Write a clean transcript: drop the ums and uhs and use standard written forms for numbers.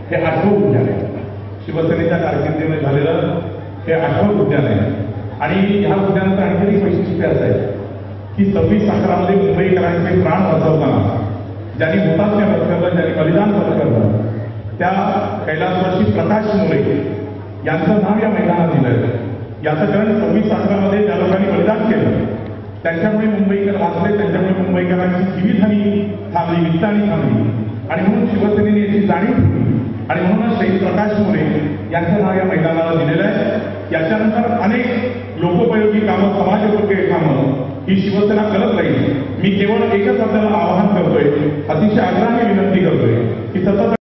हे 8वं उद्यान आहे. शिवसेनेच्या कारकिर्दीमध्ये झालेलं हे 8वं उद्यान आहे. आणि ह्या उद्यानाचं आणखी एक वैशिष्ट्य असं आहे की 26/11 मुंबईकरांचे प्राण वाचवताना ज्यांनी हुतात्म्य पत्करलं, ज्यांनी बलिदान पत्करलं, त्या कैलासवासी प्रकाश मोरे यांचं नाव या मैदानात दिलं. याचं कारण 26/11 ज्या लोकांनी बलिदान केलं त्यांच्यामुळे मुंबईकर वाचले, त्यांच्यामुळे मुंबईकरांची जीवितहानी थांबली, वित्तहानी थांबली. आणि म्हणून शिवसेनेने याची जाणीव ठेवली आणि म्हणूनच शहीद प्रकाश मोरे यांचं नाव या मैदानाला दिलेलं आहे. याच्यानंतर अनेक लोकोपयोगी कामं, समाजोपयोगी कामं ही शिवसेना करत राहील. मी केवळ एकच आपल्याला आवाहन करतोय, अतिशय आग्रहाने विनंती करतोय की सतत